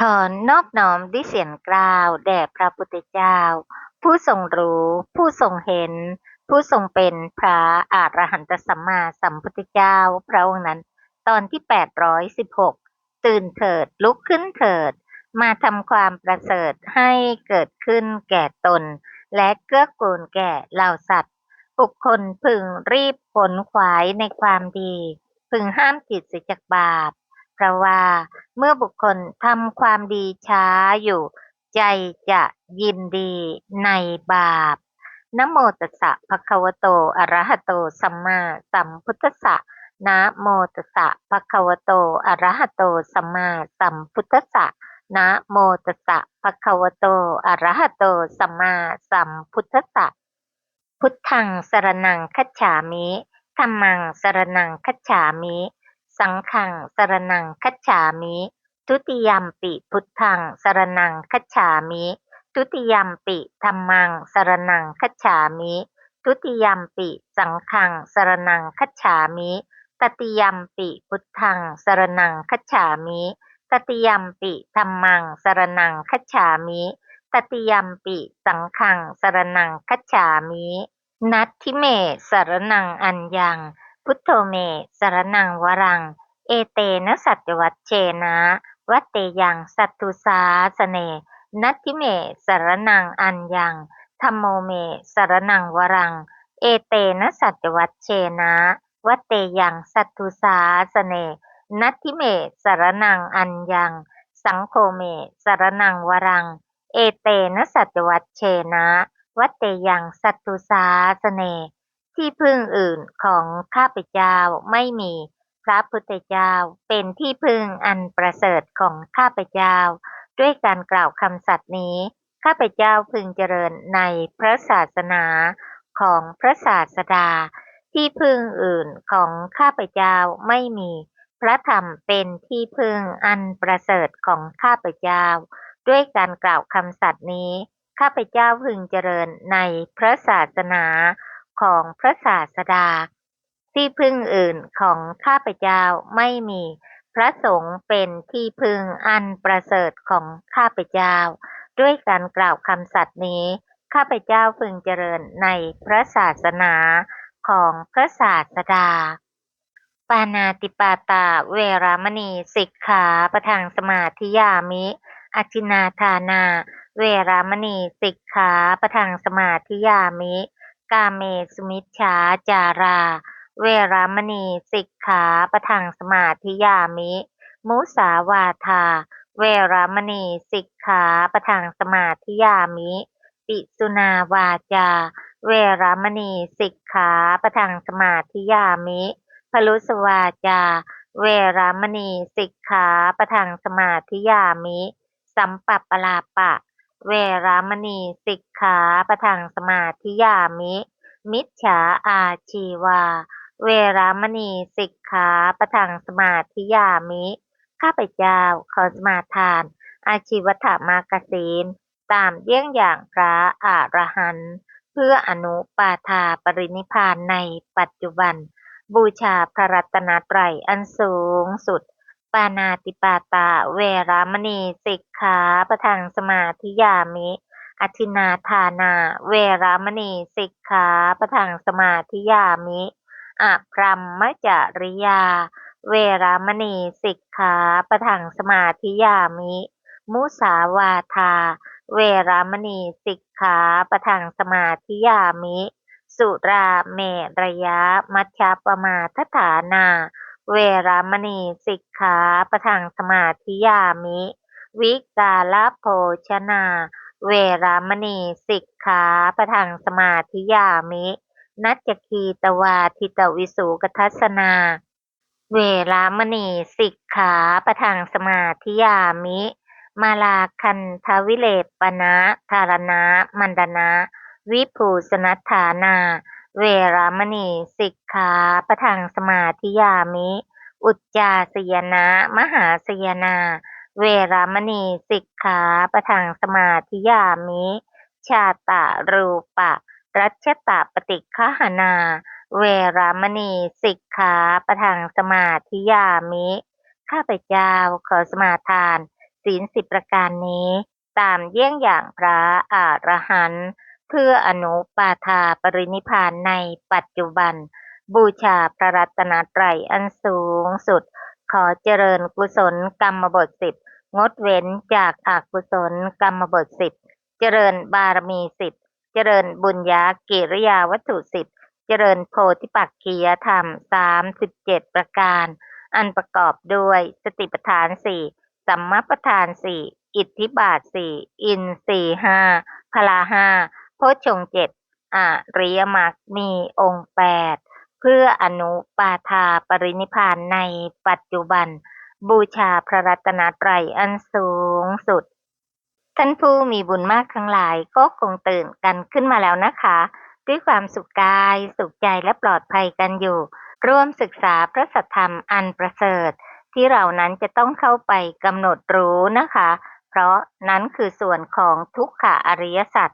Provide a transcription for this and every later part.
ขอนอบน้อมด้วยเสียงกล่าวแด่พระพุทธเจ้าผู้ทรงรู้ผู้ทรงเห็นผู้ทรงเป็นพระอรหันตสัมมาสัมพุทธเจ้าพระองค์นั้นตอนที่816ตื่นเถิดลุกขึ้นเถิดมาทำความประเสริฐให้เกิดขึ้นแก่ตนและเกื้อกูลแก่เหล่าสัตว์บุคคลพึงรีบขนขวายในความดีพึงห้ามจิตเสียจากบาปเพราะว่า เมื่อบุคคลทำความดีช้าอยู่ใจจะยินดีในบาปนะโมตัสสะภะคะวะโตอะระหะโตสัมมาสัมพุทธัสสะนะโมตัสสะภะคะวะโตอะระหะโตสัมมาสัมพุทธัสสะนะโมตัสสะภะคะวะโตอะระหะโตสัมมาสัมพุทธัสสะพุทธังสรณังคัจฉามิธัมมังสรณังคัจฉามิ สังฆังสรณังคัจฉามิทุติยัมปิพุทธังสรณังคัจฉามิทุติยัมปิธัมมังสรณังคัจฉามิทุติยัมปิสังฆังสรณังคัจฉามิตติยัมปิพุทธังสรณังคัจฉามิตติยัมปิธัมมังสรณังคัจฉามิตติยัมปิสังฆังสรณังคัจฉามินัตถิเมสรณังอัญญัง พุทโธเมสรณังวรังเอเตนะสัจวัชเชนะวัตเตยังสัตตุสาสเนนัตถิเมสรณังอัญญังธัมโมเมสรณังวรังเอเตนะสัจวัชเชนะวัตเตยังสัตตุสาสเนนัตถิเมสรณังอัญญังสังโฆเมสรณังวรังเอเตนะสัจวัชเชนะวัตเตยังสัตตุสาสเน ที่พึ่งอื่นของข้าพเจ้าไม่มีพระพุทธเจ้าเป็นที่พึ่งอันประเสริฐของข้าพเจ้าด้วยการกล่าวคำสัตย์นี้ข้าพเจ้าพึงเจริญในพระศาสนาของพระศาสดาที่พึ่งอื่นของข้าพเจ้าไม่มีพระธรรมเป็นที่พึ่งอันประเสริฐของข้าพเจ้าด้วยการกล่าวคำสัตย์นี้ข้าพเจ้าพึงเจริญในพระศาสนาของพระศาสดาที่พึ่งอื่นของข้าพเจ้าไม่มีพระสงฆ์เป็นที่พึ่งอันประเสริฐของข้าพเจ้าด้วยการกล่าวคำสัตย์นี้ข้าพเจ้าพึงเจริญในพระศาสนาของพระศาสดาปานาติปาตาเวรามณีสิกขาปะทังสมาธิยามิอจินนาทานาเวรามณีสิกขาปะทังสมาธิยามิกาเมสุมิชฌาจาราเวรามณีสิกขาปะทังสมาธิยามิมุสาวาทาเวรามณีสิกขาปะทังสมาธิยามิปิสุนาวาจาเวรามณีสิกขาปะทังสมาธิยามิพลุสวาจาเวรามณีสิกขาปะทังสมาธิยามิสัมปัปปลาปะเวรามณีสิกขาปะทังสมาธิยามิมิจฉาอาชีวาเวรามณีสิกขาปะทังสมาธิยามิข้าพเจ้าขอสมาทานอาชีวถามากศีลตามเยี่ยงอย่างพระอรหันต์เพื่ออนุปาทาปรินิพพานในปัจจุบันบูชาพระรัตนตรัยอันสูงสุดปานาติปาตาเวรามณีสิกขาปะทังสมาธิยามิอทินนาทานาเวรามณีสิกขาปะทังสมาธิยามิอพรหมจริยาเวรามณีสิกขาปะทังสมาธิยามิมุสาวาทาเวรามณีสิกขาปะทังสมาธิยามิสุราเมรยะมัชฌัปมาทฐานาเวรามณีสิกขาปะทังสมาธิยามิวิกาลโภชนาเวรามณีสิกขาปะทังสมาธิยามินัจจคีตวาทิตวิสุกทัสสนาเวรามณีสิกขาปะทังสมาธิยามิมาลาคันทวิเลปนะธารณะมันดนะวิภูสนัฏฐานาเวรามณีสิกขาปะทังสมาธิยามิอุจจาสยนะมหาสยนาเวรามณีสิกขาปะทังสมาธิยามิชาตะรูปะรัชตะปฏิฆหนาเวรามณีสิกขาปะทังสมาธิยามิข้าพเจ้าขอสมาทาน ศีล10ประการนี้ตามเยี่ยงอย่างพระอรหันต์เพื่ออนุปาทาปรินิพพานในปัจจุบันบูชาพระรัตนตรัยอันสูงสุดขอเจริญกุศลกรรมบท10งดเว้นจากอกุศลกรรมบท10เจริญบารมี10เจริญบุญญากิริยาวัตถุ10เจริญโพธิปักขียธรรม37ประการอันประกอบด้วยสติปัฏฐานสี่สัมมาปัฏฐานสี่อิทธิบาทสี่อินทรีย์ห้าพละห้าโพชฌงค์7อริยมรรคมีองค์8เพื่ออนุปาทาปรินิพพานในปัจจุบันบูชาพระรัตนตรัยอันสูงสุดท่านผู้มีบุญมากทั้งหลายก็คงตื่นกันขึ้นมาแล้วนะคะด้วยความสุขกายสุขใจและปลอดภัยกันอยู่ร่วมศึกษาพระสัทธรรมอันประเสริฐที่เรานั้นจะต้องเข้าไปกำหนดรู้นะคะเพราะนั้นคือส่วนของทุกขอริยสัจ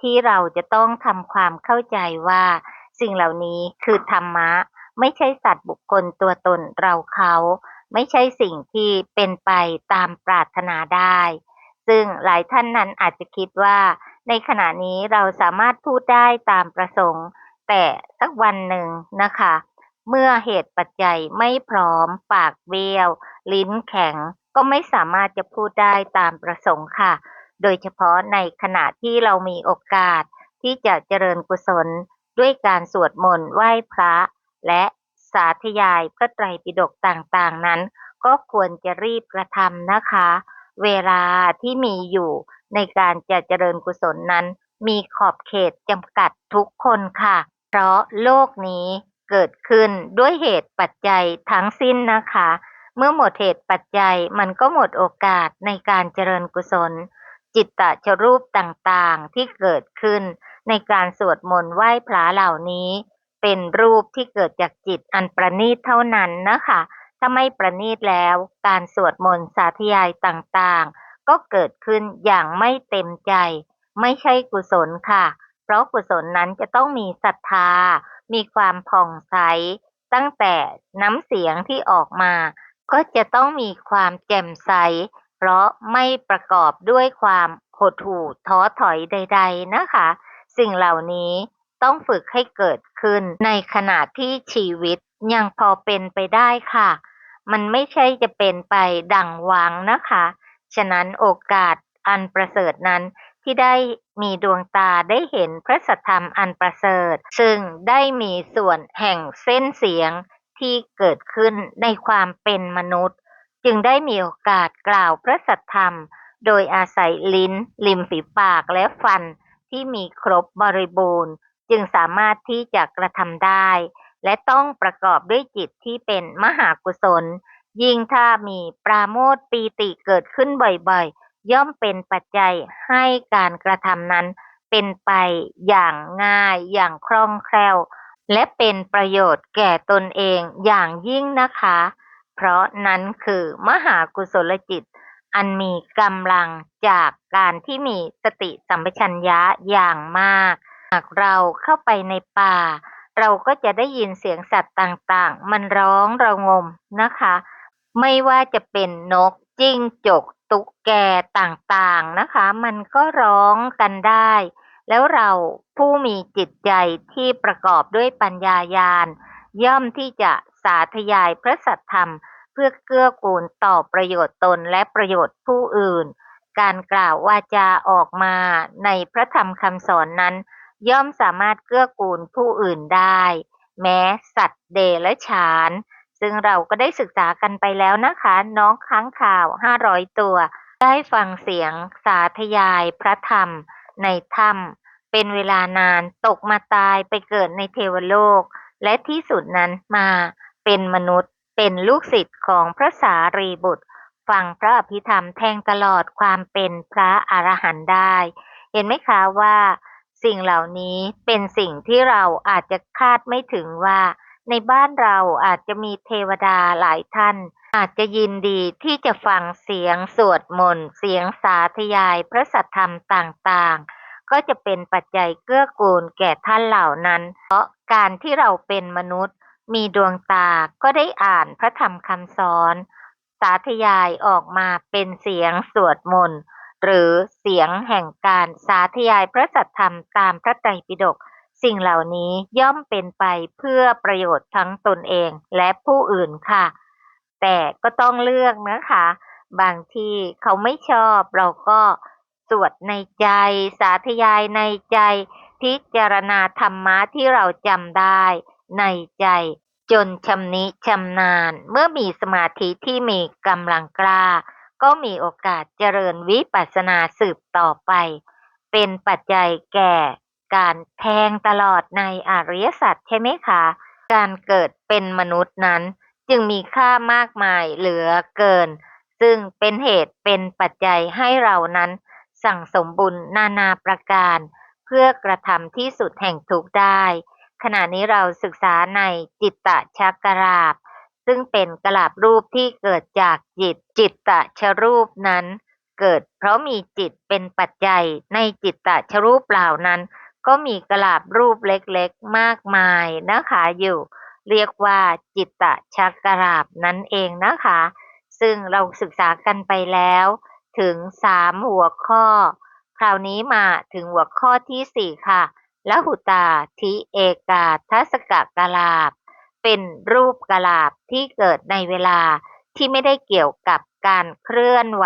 ที่เราจะต้องทำความเข้าใจว่าสิ่งเหล่านี้คือธรรมะไม่ใช่สัตว์บุคคลตัวตนเราเขาไม่ใช่สิ่งที่เป็นไปตามปรารถนาได้ซึ่งหลายท่านนั้นอาจจะคิดว่าในขณะนี้เราสามารถพูดได้ตามประสงค์แต่สักวันหนึ่งนะคะเมื่อเหตุปัจจัยไม่พร้อมปากเบี้ยวลิ้นแข็งก็ไม่สามารถจะพูดได้ตามประสงค์ค่ะโดยเฉพาะในขณะที่เรามีโอกาสที่จะเจริญกุศลด้วยการสวดมนต์ไหว้พระและสาธยายพระไตรปิฎกต่างๆนั้นก็ควรจะรีบกระทำนะคะเวลาที่มีอยู่ในการจะเจริญกุศลนั้นมีขอบเขตจำกัดทุกคนค่ะเพราะโลกนี้เกิดขึ้นด้วยเหตุปัจจัยทั้งสิ้นนะคะเมื่อหมดเหตุปัจจัยมันก็หมดโอกาสในการเจริญกุศลจิตตชรูปต่างๆที่เกิดขึ้นในการสวดมนต์ไหว้พระเหล่านี้เป็นรูปที่เกิดจากจิตอันประณีตเท่านั้นนะคะถ้าไม่ประณีตแล้วการสวดมนต์สาธยายต่างๆก็เกิดขึ้นอย่างไม่เต็มใจไม่ใช่กุศลค่ะเพราะกุศลนั้นจะต้องมีศรัทธามีความผ่องใสตั้งแต่น้ำเสียงที่ออกมาก็จะต้องมีความแจ่มใสเพราะไม่ประกอบด้วยความหดหู่ท้อถอยใดๆนะคะสิ่งเหล่านี้ต้องฝึกให้เกิดขึ้นในขณะที่ชีวิตยังพอเป็นไปได้ค่ะมันไม่ใช่จะเป็นไปดั่งหวังนะคะฉะนั้นโอกาสอันประเสริฐนั้นที่ได้มีดวงตาได้เห็นพระสัทธรรมอันประเสริฐซึ่งได้มีส่วนแห่งเส้นเสียงที่เกิดขึ้นในความเป็นมนุษย์จึงได้มีโอกาสกล่าวพระสัทธรรมโดยอาศัยลิ้นริมฝีปากและฟันที่มีครบบริบูรณ์จึงสามารถที่จะกระทำได้และต้องประกอบด้วยจิตที่เป็นมหากุศลยิ่งถ้ามีปราโมทย์ปีติเกิดขึ้นบ่อยๆย่อมเป็นปัจจัยให้การกระทำนั้นเป็นไปอย่างง่ายอย่างคล่องแคล่วและเป็นประโยชน์แก่ตนเองอย่างยิ่งนะคะเพราะนั้นคือมหากุศลจิตอันมีกำลังจากการที่มีสติสัมปชัญญะอย่างมากหากเราเข้าไปในป่าเราก็จะได้ยินเสียงสัตว์ต่างๆมันร้องระงมนะคะไม่ว่าจะเป็นนกจิ้งจกตุ๊กแกต่างๆนะคะมันก็ร้องกันได้แล้วเราผู้มีจิตใจที่ประกอบด้วยปัญญาญาณย่อมที่จะสาธยายพระสัทธรรมเพื่อเกื้อกูลต่อประโยชน์ตนและประโยชน์ผู้อื่นการกล่าววาจาออกมาในพระธรรมคำสอนนั้นย่อมสามารถเกื้อกูลผู้อื่นได้แม้สัตว์เดรัจฉานซึ่งเราก็ได้ศึกษากันไปแล้วนะคะน้องค้างคาว500ตัวได้ฟังเสียงสาธยายพระธรรมในถ้ำเป็นเวลานานตกมาตายไปเกิดในเทวโลกและที่สุดนั้นมาเป็นมนุษย์เป็นลูกศิษย์ของพระสารีบุตรฟังพระอภิธรรมแทงตลอดความเป็นพระอรหันต์ได้เห็นไหมคะว่าสิ่งเหล่านี้เป็นสิ่งที่เราอาจจะคาดไม่ถึงว่าในบ้านเราอาจจะมีเทวดาหลายท่านอาจจะยินดีที่จะฟังเสียงสวดมนต์เสียงสาธยายพระสัทธรรมต่างๆก็จะเป็นปัจจัยเกื้อกูลแก่ท่านเหล่านั้นเพราะการที่เราเป็นมนุษย์มีดวงตาก็ได้อ่านพระธรรมคำสอน สาธยายออกมาเป็นเสียงสวดมนต์หรือเสียงแห่งการสาธยายพระสัทธรรมตามพระไตรปิฎกสิ่งเหล่านี้ย่อมเป็นไปเพื่อประโยชน์ทั้งตนเองและผู้อื่นค่ะแต่ก็ต้องเลือกนะคะบางทีเขาไม่ชอบเราก็สวดในใจสาธยายในใจพิจารณาธรรมะที่เราจำได้ในใจจนชำนิชำนาญเมื่อมีสมาธิที่มีกำลังกล้าก็มีโอกาสเจริญวิปัสสนาสืบต่อไปเป็นปัจจัยแก่การแทงตลอดในอริยสัจใช่ไหมคะการเกิดเป็นมนุษย์นั้นจึงมีค่ามากมายเหลือเกินซึ่งเป็นเหตุเป็นปัจจัยให้เรานั้นสั่งสมบุญนานาประการเพื่อกระทำที่สุดแห่งทุกข์ได้ ขณะนี้เราศึกษาในจิตตชักราบซึ่งเป็นกลาบรูปที่เกิดจากจิตตชรูปนั้นเกิดเพราะมีจิตเป็นปัจจัยในจิตตชรูปเหล่านั้นก็มีกลาบรูปเล็กๆมากมายนะคะอยู่เรียกว่าจิตตชักราบนั่นเองนะคะซึ่งเราศึกษากันไปแล้วถึง3หัวข้อคราวนี้มาถึงหัวข้อที่4ค่ะละหุตาทิเอกาทัศกกลาบเป็นรูปกลาบที่เกิดในเวลาที่ไม่ได้เกี่ยวกับการเคลื่อนไหว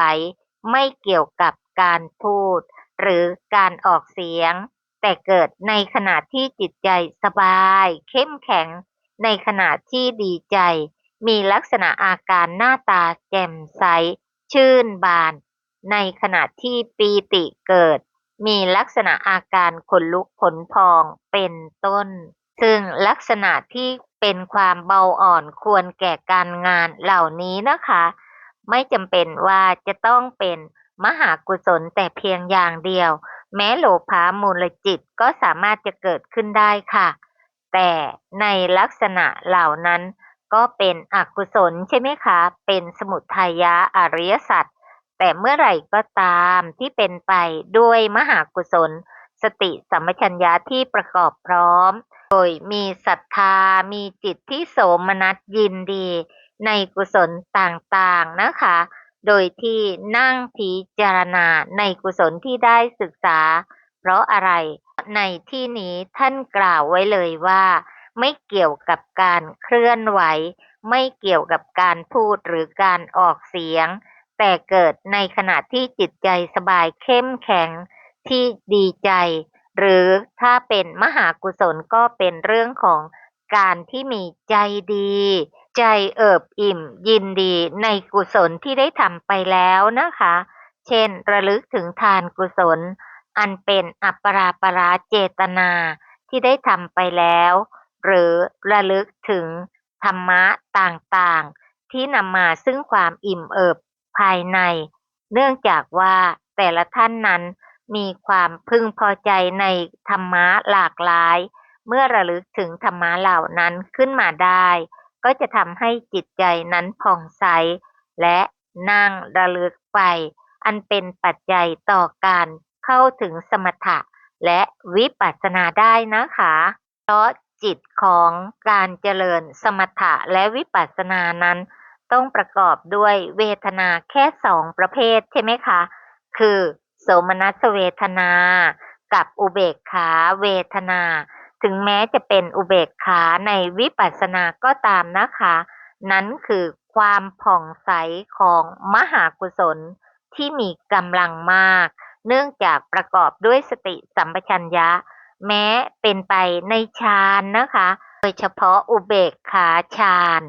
ไม่เกี่ยวกับการพูดหรือการออกเสียงแต่เกิดในขณะที่จิตใจสบายเข้มแข็งในขณะที่ดีใจมีลักษณะอาการหน้าตาแจ่มใสชื่นบานในขณะที่ปีติเกิดมีลักษณะอาการขนลุกขนพองเป็นต้นซึ่งลักษณะที่เป็นความเบาอ่อนควรแก่การงานเหล่านี้นะคะไม่จำเป็นว่าจะต้องเป็นมหากุศลแต่เพียงอย่างเดียวแม้โลภะมูลจิตก็สามารถจะเกิดขึ้นได้ค่ะแต่ในลักษณะเหล่านั้นก็เป็นอกุศลใช่ไหมคะเป็นสมุทัยะอริยสัจแต่เมื่อไหร่ก็ตามที่เป็นไปด้วยมหากุศลสติสัมปชัญญะที่ประกอบพร้อมโดยมีศรัทธามีจิตที่โสมนัสยินดีในกุศลต่างๆนะคะโดยที่นั่งพิจารณาในกุศลที่ได้ศึกษาเพราะอะไรในที่นี้ท่านกล่าวไว้เลยว่าไม่เกี่ยวกับการเคลื่อนไหวไม่เกี่ยวกับการพูดหรือการออกเสียงแต่เกิดในขณะที่จิตใจสบายเข้มแข็งที่ดีใจหรือถ้าเป็นมหากุศลก็เป็นเรื่องของการที่มีใจดีใจเอิบอิ่มยินดีในกุศลที่ได้ทำไปแล้วนะคะเช่นระลึกถึงทานกุศลอันเป็นอัปปราปราเจตนาที่ได้ทำไปแล้วหรือระลึกถึงธรรมะต่างๆที่นำมาซึ่งความอิ่มเอิบภายในเนื่องจากว่าแต่ละท่านนั้นมีความพึงพอใจในธรรมะหลากหลายเมื่อระลึกถึงธรรมะเหล่านั้นขึ้นมาได้ก็จะทำให้จิตใจนั้นผ่องใสและนั่งระลึกไปอันเป็นปัจจัยต่อการเข้าถึงสมถะและวิปัสสนาได้นะคะเพราะจิตของการเจริญสมถะและวิปัสสนานั้นต้องประกอบด้วยเวทนาแค่2ประเภทใช่ไหมคะคือโสมนัสเวทนากับอุเบกขาเวทนาถึงแม้จะเป็นอุเบกขาในวิปัสสนาก็ตามนะคะนั้นคือความผ่องใสของมหากุศลที่มีกำลังมากเนื่องจากประกอบด้วยสติสัมปชัญญะแม้เป็นไปในฌานนะคะโดยเฉพาะอุเบกขาฌาน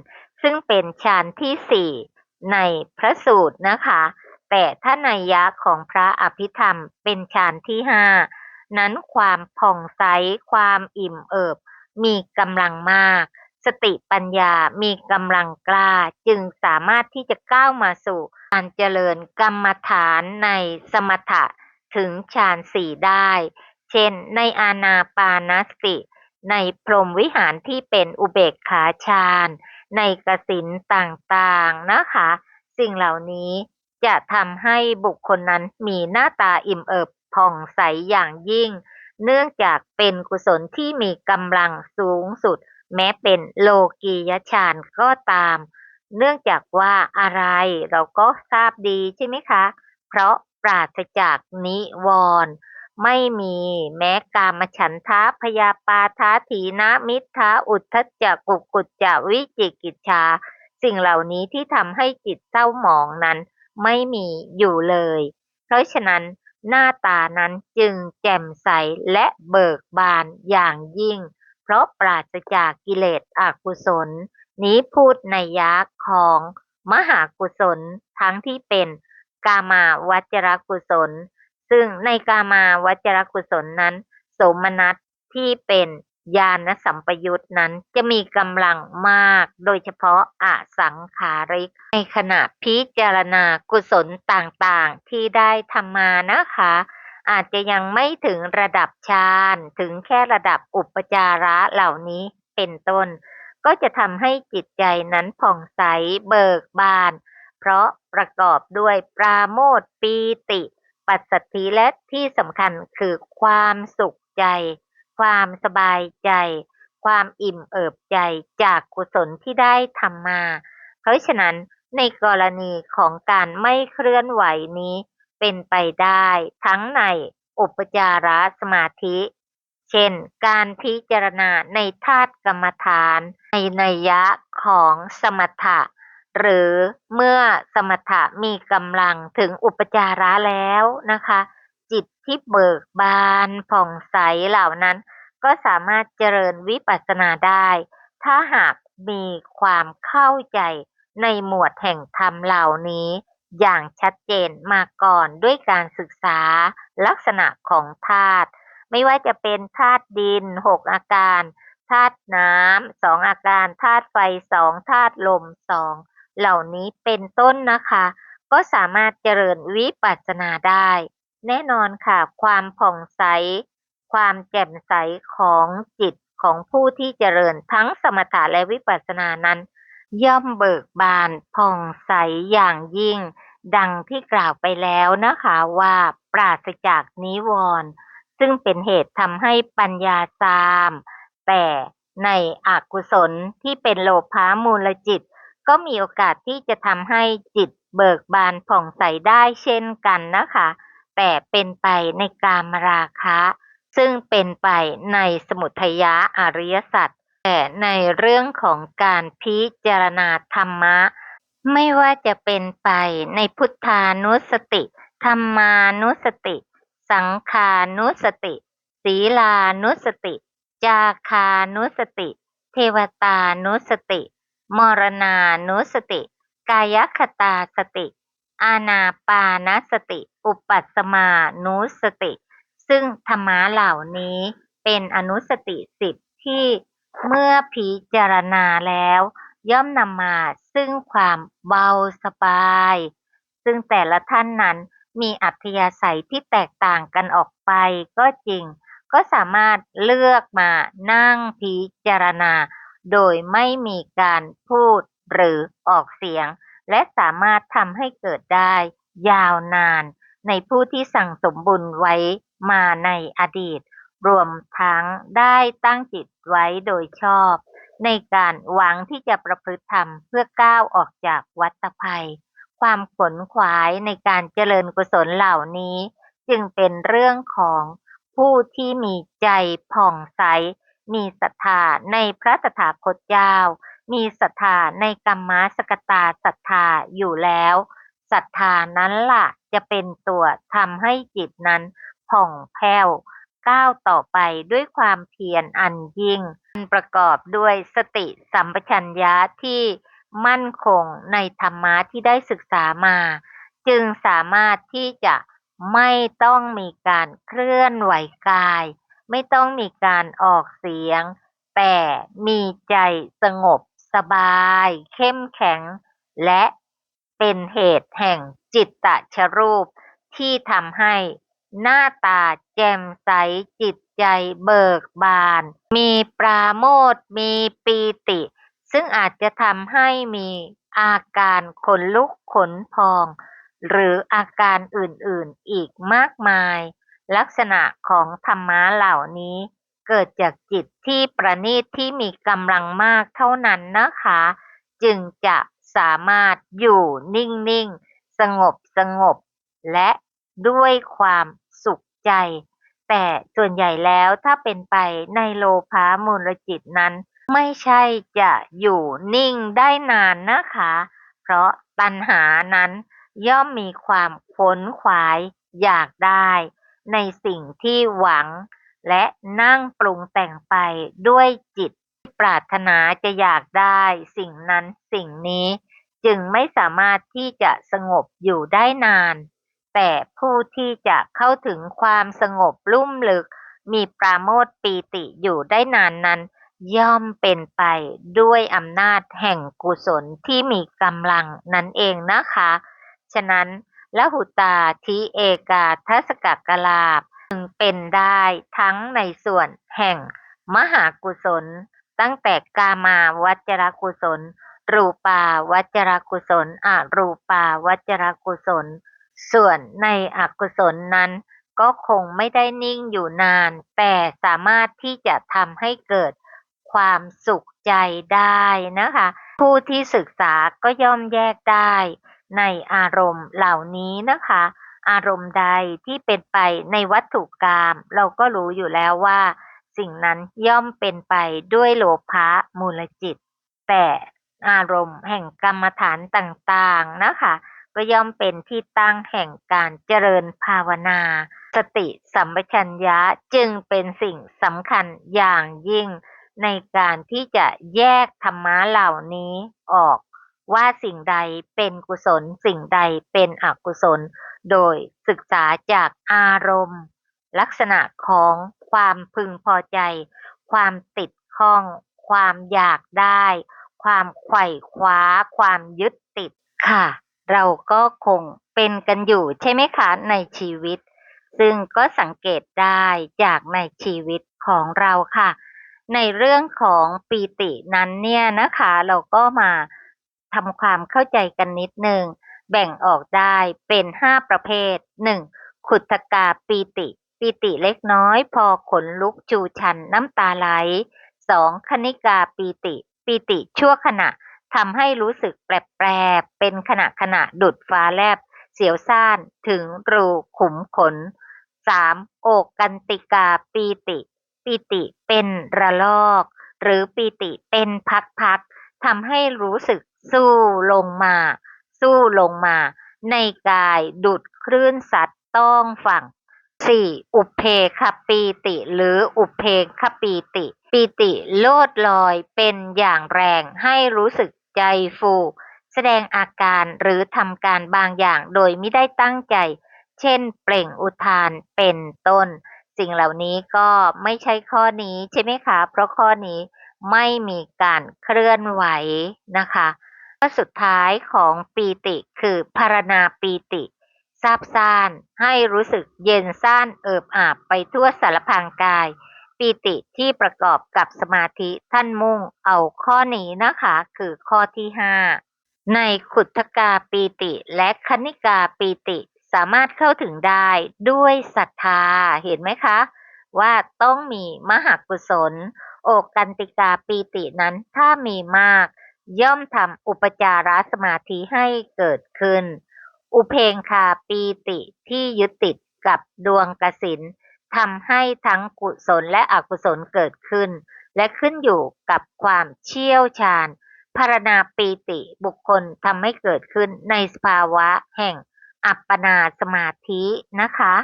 ซึ่งเป็นฌานที่4ในพระสูตรนะคะแต่ถ้านัยยะของพระอภิธรรมเป็นฌานที่5นั้นความผ่องใสความอิ่มเอิบมีกำลังมากสติปัญญามีกำลังกล้าจึงสามารถที่จะก้าวมาสู่การเจริญกรรมฐานในสมถะถึงฌาน4ได้เช่นในอานาปานสติในพรหมวิหารที่เป็นอุเบกขาฌานในกสิณต่างๆนะคะสิ่งเหล่านี้จะทำให้บุคคลนั้นมีหน้าตาอิ่มเอิบผ่องใสอย่างยิ่งเนื่องจากเป็นกุศลที่มีกำลังสูงสุดแม้เป็นโลกียฌานก็ตาม เนื่องจากว่าอะไรเราก็ทราบดีใช่ไหมคะเพราะปราศจากนิวรณ์ไม่มีแม้กามฉันทะพยาปาทะถีนมิทธะอุทธัจจะกุกุจจะวิจิกิจฉาสิ่งเหล่านี้ที่ทำให้จิตเศร้าหมองนั้นไม่มีอยู่เลยเพราะฉะนั้นหน้าตานั้นจึงแจ่มใสและเบิกบานอย่างยิ่งเพราะปราศจากกิเลสอกุศล นี้พูดในยะของมหากุศลทั้งที่เป็นกามาวจรกุศลซึ่งในกามาวจรกุศลนั้นโสมนัสที่เป็นญาณสัมปยุตนั้นจะมีกำลังมากโดยเฉพาะอสังขาริกในขณะพิจารณากุศลต่างๆที่ได้ทำมานะคะอาจจะยังไม่ถึงระดับฌานถึงแค่ระดับอุปจาระเหล่านี้เป็นต้น ก็จะทำให้จิตใจนั้นผ่องใสเบิกบานเพราะประกอบด้วยปราโมทย์ปีติปัสสัทธิและที่สำคัญคือความสุขใจความสบายใจความอิ่มเอิบใจจากกุศลที่ได้ทำมาเพราะฉะนั้นในกรณีของการไม่เคลื่อนไหวนี้เป็นไปได้ทั้งในอุปจารสมาธิ เช่นการพิจารณาในธาตุกรรมฐานในนัยยะของสมถะหรือเมื่อสมถะมีกำลังถึงอุปจาระแล้วนะคะจิตที่เบิกบานผ่องใสเหล่านั้นก็สามารถเจริญวิปัสสนาได้ถ้าหากมีความเข้าใจในหมวดแห่งธรรมเหล่านี้อย่างชัดเจนมาก่อนด้วยการศึกษาลักษณะของธาตุ ไม่ว่าจะเป็นธาตุดิน6 อาการธาตุน้ำ2 อาการธาตุไฟ2ธาตุลม2เหล่านี้เป็นต้นนะคะก็สามารถเจริญวิปัสสนาได้แน่นอนค่ะความผ่องใสความแจ่มใสของจิตของผู้ที่เจริญทั้งสมถะและวิปัสสนานั้นย่อมเบิกบานผ่องใสอย่างยิ่งดังที่กล่าวไปแล้วนะคะว่าปราศจากนิวรณ์ ซึ่งเป็นเหตุทำให้ปัญญาซามแต่ในอกุศลที่เป็นโลภะมูลจิตก็มีโอกาสที่จะทำให้จิตเบิกบานผ่องใสได้เช่นกันนะคะแต่เป็นไปในกามราคะซึ่งเป็นไปในสมุทัยอริยสัจแต่ในเรื่องของการพิจารณาธรรมะไม่ว่าจะเป็นไปในพุทธานุสติธรรมานุสติ สังขานุสติศีลานุสติจาคานุสติเทวตานุสติมรณานุสติกายคตาสติอานาปานสติอุปัสสมานุสติซึ่งธรรมะเหล่านี้เป็นอนุสติ10ที่เมื่อพิจารณาแล้วย่อมนำมาซึ่งความเบาสบายซึ่งแต่ละท่านนั้น มีอัธยาศัยที่แตกต่างกันออกไปก็จริง ก็สามารถเลือกมานั่งพิจารณาโดยไม่มีการพูดหรือออกเสียง และสามารถทำให้เกิดได้ยาวนานในผู้ที่สั่งสมบุญไว้มาในอดีต รวมทั้งได้ตั้งจิตไว้โดยชอบในการหวังที่จะประพฤติธรรมเพื่อก้าวออกจากวัฏภัย ความขวนขวายในการเจริญกุศลเหล่านี้จึงเป็นเรื่องของผู้ที่มีใจผ่องใสมีศรัทธาในพระตถาคตเจ้ามีศรัทธาในกัมมาสกตาศรัทธาอยู่แล้วศรัทธานั้นล่ะจะเป็นตัวทำให้จิตนั้นผ่องแผ้วก้าวต่อไปด้วยความเพียรอันยิ่งประกอบด้วยสติสัมปชัญญะที่ มั่นคงในธรรมะที่ได้ศึกษามา จึงสามารถที่จะไม่ต้องมีการเคลื่อนไหวกาย ไม่ต้องมีการออกเสียง แต่มีใจสงบสบายเข้มแข็ง และเป็นเหตุแห่งจิตตชรูปที่ทำให้หน้าตาแจ่มใสจิตใจเบิกบานมีปราโมทย์มีปีติ ซึ่งอาจจะทำให้มีอาการขนลุกขนพองหรืออาการอื่นๆอีกมากมายลักษณะของธรรมะเหล่านี้เกิดจากจิตที่ประณีตที่มีกำลังมากเท่านั้นนะคะจึงจะส สามารถอยู่นิ่งๆสงบและด้วยความสุขใจแต่ส่วนใหญ่แล้วถ้าเป็นไปในโลภะมูลจิตนั้นไม่ใช่จะอยู่นิ่งได้นานนะคะเพราะตัณหานั้นย่อมมีความขวนขวายอยากได้ในสิ่งที่หวังและนั่งปรุงแต่งไปด้วยจิตที่ปรารถนาจะอยากได้สิ่งนั้นสิ่งนี้จึงไม่สามารถที่จะสงบอยู่ได้นานแต่ผู้ที่จะเข้าถึงความสงบลุ่มลึกมีปราโมทย์ปีติอยู่ได้นานนั้นย่อมเป็นไปด้วยอำนาจแห่งกุศลที่มีกำลังนั่นเองนะคะฉะนั้นละหุตาทิเอกาทัศกกลาภจึงเป็นได้ทั้งในส่วนแห่งมหากุศลตั้งแต่กามาวจรกุศลรูปาวจรกุศลอรูปาวจรกุศลส่วนในอกุศลนั้นก็คงไม่ได้นิ่งอยู่นานแต่สามารถที่จะทำให้เกิดความสุขใจได้นะคะผู้ที่ศึกษาก็ย่อมแยกได้ในอารมณ์เหล่านี้นะคะอารมณ์ใดที่เป็นไปในวัตถุกรรมเราก็รู้อยู่แล้วว่าสิ่งนั้นย่อมเป็นไปด้วยโลภะมูลจิตแต่อารมณ์แห่งกรรมฐานต่างๆนะคะก็ย่อมเป็นที่ตั้งแห่งการเจริญภาวนาสติสัมปชัญญะจึงเป็นสิ่งสำคัญอย่างยิ่งในการที่จะแยกธรรมะเหล่านี้ออกว่าสิ่งใดเป็นกุศลสิ่งใดเป็นอกุศลโดยศึกษาจากอารมณ์ลักษณะของความพึงพอใจความติดข้องความอยากได้ความไขว่คว้าความยึดติดค่ะเราก็คงเป็นกันอยู่ใช่ไหมคะในชีวิตซึ่งก็สังเกตได้จากในชีวิตของเราค่ะในเรื่องของปีตินั้นเนี่ยนะคะเราก็มาทำความเข้าใจกันนิดนึงแบ่งออกได้เป็น5 ประเภท1ขุทกาปีติปีติเล็กน้อยพอขนลุกชูชันน้ำตาไหล2คณิกาปีติปีติชั่วขณะทำให้รู้สึกแปรๆเป็นขณะดุจฟ้าแลบเสียวซ่านถึงรูขุมขน3โอกกันติกาปีติปีติเป็นระลอกหรือปีติเป็นพักๆทำให้รู้สึกสู้ลงมาสู้ลงมาในกายดุดคลื่นซัดต้องฝั่ง4อุเพคปีติหรืออุเพคปีติปีติโลดลอยเป็นอย่างแรงให้รู้สึกใจฟูแสดงอาการหรือทำการบางอย่างโดยไม่ได้ตั้งใจเช่นเปล่งอุทานเป็นต้นสิ่งเหล่านี้ก็ไม่ใช่ข้อนี้ใช่ไหมคะเพราะข้อนี้ไม่มีการเคลื่อนไหวนะคะข้อสุดท้ายของปีติคือภารณาปีติซาบซ่านให้รู้สึกเย็นซ่านเอิบอาบไปทั่วสารพางกายปีติที่ประกอบกับสมาธิท่านมุ่งเอาข้อนี้นะคะคือข้อที่5ในขุทกาปีติและคณิกาปีติสามารถเข้าถึงได้ด้วยศรัทธาเห็นไหมคะว่าต้องมีมหากุศลโอกันติกาปีตินั้นถ้ามีมากย่อมทำอุปจารสมาธิให้เกิดขึ้นอุเพงคาปีติที่ยึดติดกับดวงกสิณทำให้ทั้งกุศลและอกุศลเกิดขึ้นและขึ้นอยู่กับความเชี่ยวชาญภารณาปีติบุคคลทำให้เกิดขึ้นในสภาวะแห่งอัปปนาสมาธินะคะ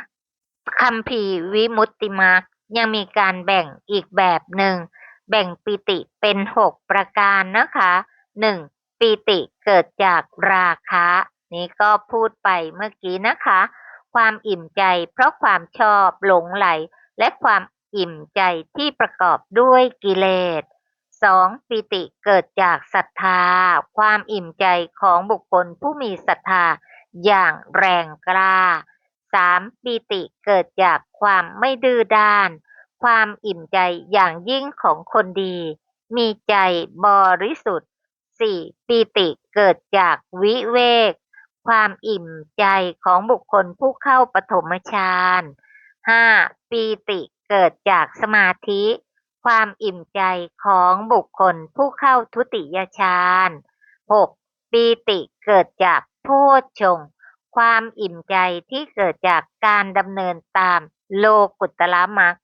คัมภีร์วิมุตติมรรคยังมีการแบ่งอีกแบบหนึ่งแบ่งปีติเป็น6 ประการนะคะ1ปีติเกิดจากราคะนี่ก็พูดไปเมื่อกี้นะคะความอิ่มใจเพราะความชอบหลงไหลและความอิ่มใจที่ประกอบด้วยกิเลส2ปีติเกิดจากศรัทธาความอิ่มใจของบุคคลผู้มีศรัทธาอย่างแรงกล้า3ปีติเกิดจากความไม่ดื้อด้านความอิ่มใจอย่างยิ่งของคนดีมีใจบริสุทธิ์4ปีติเกิดจากวิเวกความอิ่มใจของบุคคลผู้เข้าปฐมฌาน5ปีติเกิดจากสมาธิความอิ่มใจของบุคคลผู้เข้าทุติยฌาน6ปี ปีติเกิดจากโพชฌงค์ความอิ่มใจที่เกิดจากการดำเนินตามโลกุตตรมรรค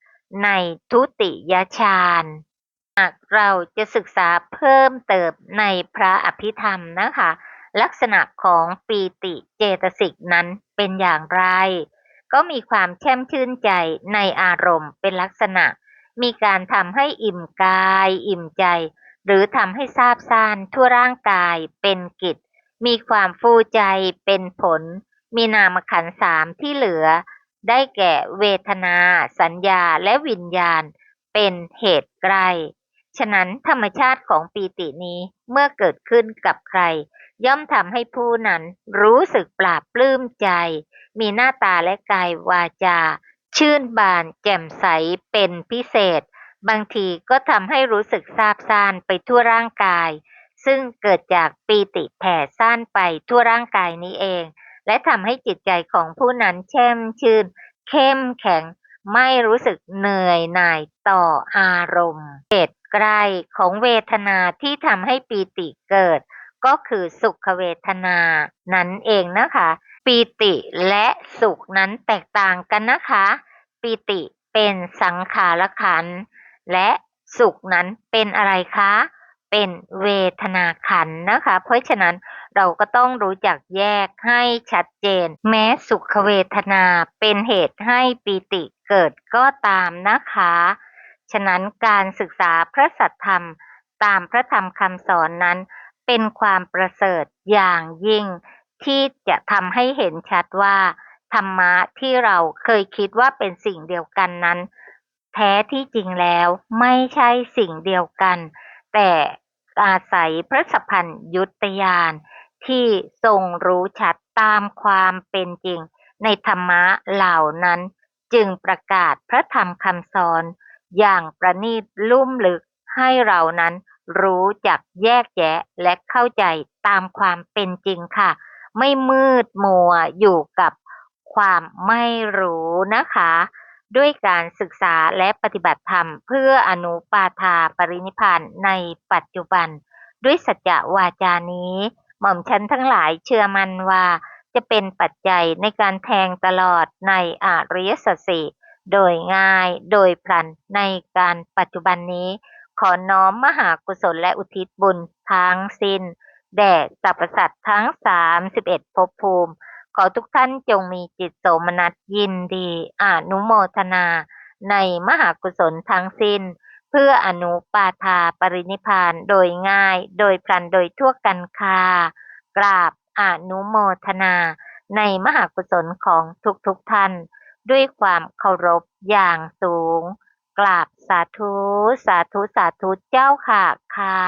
ในทุติยฌานหากเราจะศึกษาเพิ่มเติมในพระอภิธรรมนะคะ ลักษณะของปีติเจตสิกนั้นเป็นอย่างไร ก็มีความแช่มชื่นใจในอารมณ์เป็นลักษณะ มีการทำให้อิ่มกายอิ่มใจ หรือทำให้ซาบซ่านทั่วร่างกายเป็นกิจ มีความฟูใจเป็นผล มีนามขันธ์สามที่เหลือ ได้แก่เวทนา สัญญาและวิญญาณเป็นเหตุใกล้ ฉะนั้นธรรมชาติของปีตินี้เมื่อเกิดขึ้นกับใคร ย่อมทำให้ผู้นั้นรู้สึกปลาบปลื้มใจ มีหน้าตาและกายวาจา ชื่นบานแจ่มใสเป็นพิเศษ บางทีก็ทำให้รู้สึกซาบซ่านไปทั่วร่างกาย ซึ่งเกิดจากปีติแผ่ซ่านไปทั่วร่างกายนี้เอง และทำให้จิตใจของผู้นั้นแช่มชื่น เข้มแข็ง ไม่รู้สึกเหนื่อยหน่ายต่ออารมณ์เหตุใกล้ของเวทนาที่ทำให้ปีติเกิด ก็คือสุขเวทนานั่นเองนะคะ ปีติและสุขนั้นแตกต่างกันนะคะ ปีติเป็นสังขารขันธ์และสุขนั้นเป็นอะไรคะ เป็นเวทนาขันธ์นะคะ เพราะฉะนั้นเราก็ต้องรู้จักแยกให้ชัดเจน แม้สุขเวทนาเป็นเหตุให้ปีติเกิดก็ตามนะคะ ฉะนั้นการศึกษาพระสัทธรรมตามพระธรรมคำสอนนั้น เป็นความประเสริฐอย่างยิ่งที่จะทำให้เห็นชัดว่าธรรมะที่เราเคยคิดว่าเป็นสิ่งเดียวกันนั้น แท้ที่จริงแล้วไม่ใช่สิ่งเดียวกัน แต่อาศัยพระสัพพัญญุตญาณที่ทรงรู้ชัดตามความเป็นจริงในธรรมะเหล่านั้น จึงประกาศพระธรรมคำสอนอย่างประณีตลุ่มลึกให้เรานั้นรู้จักแยกแยะและเข้าใจตามความเป็นจริงค่ะ ไม่มืดมัวอยู่กับความไม่รู้นะคะ ด้วยการศึกษาและปฏิบัติธรรมเพื่ออนุปาทาปรินิพพานในปัจจุบัน ด้วยสัจจะวาจานี้ หม่อมฉันทั้งหลายเชื่อมั่นว่าจะเป็นปัจจัยในการแทงตลอดในอริยสัจสี่โดยง่ายโดยพลันในการปัจจุบันนี้ ขอน้อมมหากุศลและอุทิศบุญทั้งสิ้นแด่สรรพสัตว์ทั้ง31ภพภูมิ ขอทุกท่านจงมีจิตโสมนัสยินดีอนุโมทนาในมหากุศลทั้งสิ้น เพื่ออนุปาทาปรินิพพานโดยง่ายโดยพลันโดยทั่วกันคากราบอนุโมทนาในมหากุศลของทุกท่าน ด้วยความเคารพอย่างสูง กราบสาธุสาธุสาธุเจ้าค่ะค่ะ